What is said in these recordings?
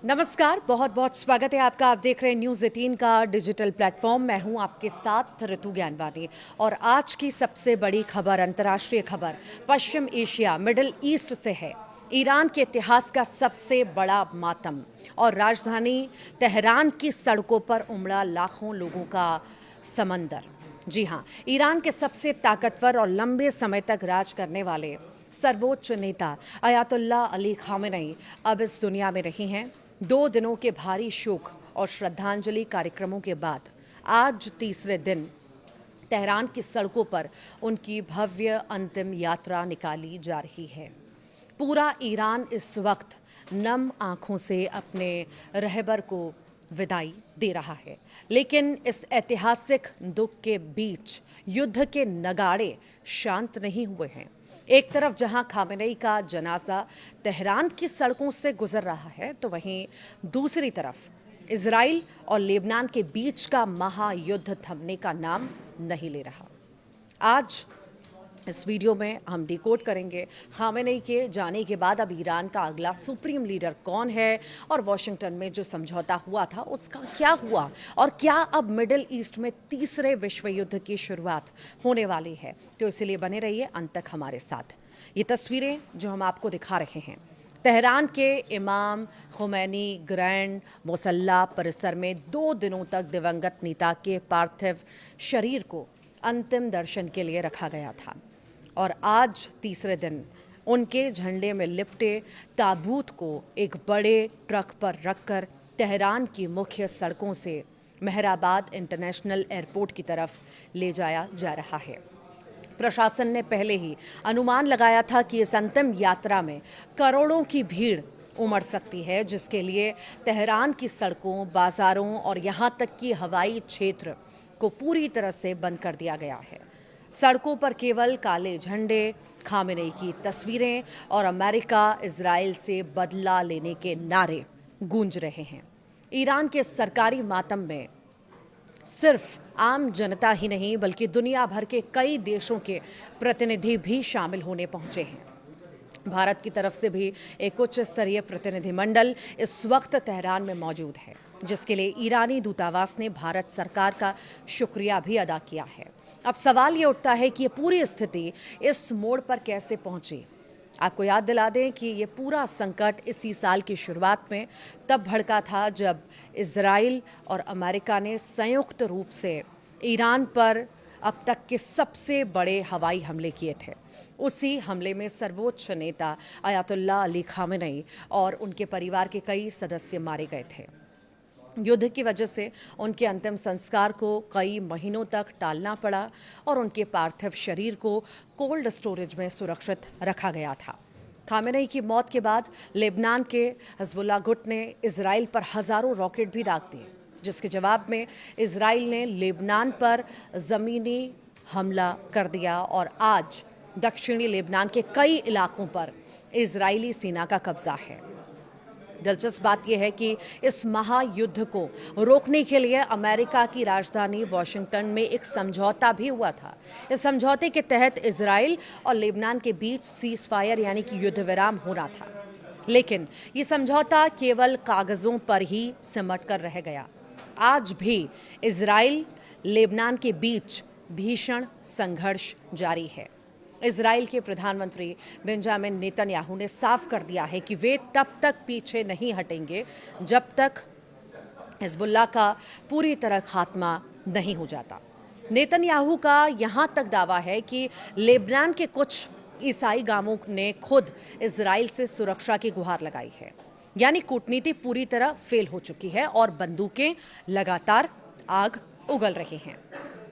नमस्कार, बहुत बहुत स्वागत है आपका। आप देख रहे हैं न्यूज़ 18 का डिजिटल प्लेटफॉर्म। मैं हूं आपके साथ ऋतु ज्ञानवानी और आज की सबसे बड़ी खबर, अंतर्राष्ट्रीय खबर पश्चिम एशिया मिडिल ईस्ट से है। ईरान के इतिहास का सबसे बड़ा मातम और राजधानी तेहरान की सड़कों पर उमड़ा लाखों लोगों का समंदर। जी हां, ईरान के सबसे ताकतवर और लंबे समय तक राज करने वाले सर्वोच्च नेता अयातुल्लाह अली खामेनेई अब इस दुनिया में नहीं हैं। 2 दिनों के भारी शोक और श्रद्धांजलि कार्यक्रमों के बाद आज तीसरे दिन तेहरान की सड़कों पर उनकी भव्य अंतिम यात्रा निकाली जा रही है। पूरा ईरान इस वक्त नम आंखों से अपने रहबर को विदाई दे रहा है, लेकिन इस ऐतिहासिक दुख के बीच युद्ध के नगाड़े शांत नहीं हुए हैं। एक तरफ जहां खामेनेई का जनाजा तेहरान की सड़कों से गुजर रहा है, तो वहीं दूसरी तरफ इजराइल और लेबनान के बीच का महायुद्ध थमने का नाम नहीं ले रहा। आज इस वीडियो में हम डिकोड करेंगे खामेनेई के जाने के बाद अब ईरान का अगला सुप्रीम लीडर कौन है और वॉशिंगटन में जो समझौता हुआ था उसका क्या हुआ और क्या अब मिडिल ईस्ट में तीसरे विश्व युद्ध की शुरुआत होने वाली है। तो इसलिए बने रहिए अंत तक हमारे साथ। ये तस्वीरें जो हम आपको दिखा रहे हैं तेहरान के इमाम खुमैनी ग्रैंड मुसल्ला परिसर में 2 दिनों तक दिवंगत नेता के पार्थिव शरीर को अंतिम दर्शन के लिए रखा गया था और आज तीसरे दिन उनके झंडे में लिपटे ताबूत को एक बड़े ट्रक पर रखकर तेहरान की मुख्य सड़कों से मेहराबाद इंटरनेशनल एयरपोर्ट की तरफ ले जाया जा रहा है। प्रशासन ने पहले ही अनुमान लगाया था कि इस अंतिम यात्रा में करोड़ों की भीड़ उमड़ सकती है, जिसके लिए तेहरान की सड़कों, बाजारों और यहाँ तक कि हवाई क्षेत्र को पूरी तरह से बंद कर दिया गया है। सड़कों पर केवल काले झंडे, खामेनेई की तस्वीरें और अमेरिका इजराइल से बदला लेने के नारे गूंज रहे हैं। ईरान के सरकारी मातम में सिर्फ आम जनता ही नहीं बल्कि दुनिया भर के कई देशों के प्रतिनिधि भी शामिल होने पहुंचे हैं। भारत की तरफ से भी एक उच्च स्तरीय प्रतिनिधिमंडल इस वक्त तेहरान में मौजूद है, जिसके लिए ईरानी दूतावास ने भारत सरकार का शुक्रिया भी अदा किया है। अब सवाल ये उठता है कि ये पूरी स्थिति इस मोड़ पर कैसे पहुंची। आपको याद दिला दें कि ये पूरा संकट इसी साल की शुरुआत में तब भड़का था जब इजराइल और अमेरिका ने संयुक्त रूप से ईरान पर अब तक के सबसे बड़े हवाई हमले किए थे। उसी हमले में सर्वोच्च नेता अयातुल्लाह अली खामेनेई और उनके परिवार के कई सदस्य मारे गए थे। युद्ध की वजह से उनके अंतिम संस्कार को कई महीनों तक टालना पड़ा और उनके पार्थिव शरीर को कोल्ड स्टोरेज में सुरक्षित रखा गया था। खामेनेई की मौत के बाद लेबनान के हिजबुल्लाह गुट ने इजराइल पर हजारों रॉकेट भी दाग दिए, जिसके जवाब में इजराइल ने लेबनान पर ज़मीनी हमला कर दिया और आज दक्षिणी लेबनान के कई इलाकों पर इजरायली सेना का कब्जा है। दिलचस्प बात यह है कि इस महायुद्ध को रोकने के लिए अमेरिका की राजधानी वॉशिंगटन में एक समझौता भी हुआ था। इस समझौते के तहत इजराइल और लेबनान के बीच सीज फायर यानी कि युद्ध विराम हो रहा था, लेकिन ये समझौता केवल कागजों पर ही सिमट कर रह गया। आज भी इजराइल लेबनान के बीच भीषण संघर्ष जारी है। इजराइल के प्रधानमंत्री बेंजामिन नेतन्याहू ने साफ कर दिया है कि वे तब तक पीछे नहीं हटेंगे जब तक हिजबुल्लाह का पूरी तरह खात्मा नहीं हो जाता। नेतन्याहू का यहां तक दावा है कि लेबनान के कुछ ईसाई गांवों ने खुद इजराइल से सुरक्षा की गुहार लगाई है, यानी कूटनीति पूरी तरह फेल हो चुकी है और बंदूकें लगातार आग उगल रही हैं।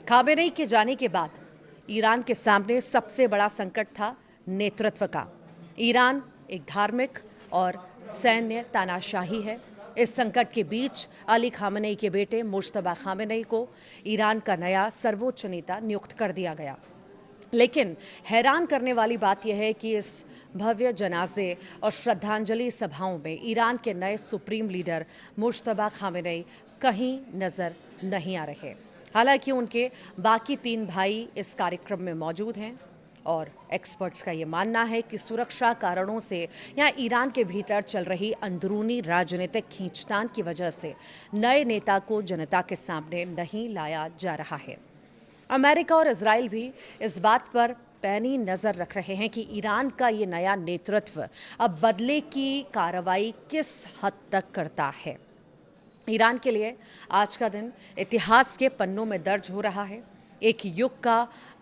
खामेनेई के जाने के बाद ईरान के सामने सबसे बड़ा संकट था नेतृत्व का। ईरान एक धार्मिक और सैन्य तानाशाही है। इस संकट के बीच अली खामेनेई के बेटे मुज्तबा खामेनेई को ईरान का नया सर्वोच्च नेता नियुक्त कर दिया गया। लेकिन हैरान करने वाली बात यह है कि इस भव्य जनाजे और श्रद्धांजलि सभाओं में ईरान के नए सुप्रीम लीडर मुज्तबा खामेनेई कहीं नजर नहीं आ रहे। हालांकि उनके बाकी 3 भाई इस कार्यक्रम में मौजूद हैं और एक्सपर्ट्स का ये मानना है कि सुरक्षा कारणों से या ईरान के भीतर चल रही अंदरूनी राजनीतिक खींचतान की वजह से नए नेता को जनता के सामने नहीं लाया जा रहा है। अमेरिका और इजराइल भी इस बात पर पैनी नजर रख रहे हैं कि ईरान का ये नया नेतृत्व अब बदले की कार्रवाई किस हद तक करता है। ईरान के लिए आज का दिन इतिहास के पन्नों में दर्ज हो रहा है। एक युग का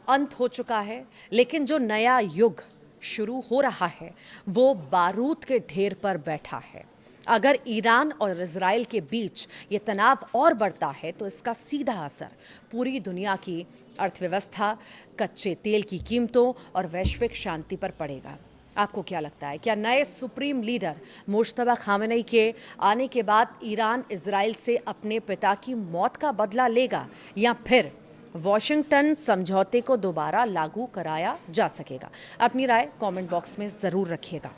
अंत हो चुका है, लेकिन जो नया युग शुरू हो रहा है वो बारूद के ढेर पर बैठा है। अगर ईरान और इजराइल के बीच ये तनाव और बढ़ता है तो इसका सीधा असर पूरी दुनिया की अर्थव्यवस्था, कच्चे तेल की कीमतों और वैश्विक शांति पर पड़ेगा। आपको क्या लगता है, क्या नए सुप्रीम लीडर मुश्तबा खामेनी के आने के बाद ईरान इजराइल से अपने पिता की मौत का बदला लेगा या फिर वॉशिंगटन समझौते को दोबारा लागू कराया जा सकेगा? अपनी राय कमेंट बॉक्स में ज़रूर रखिएगा।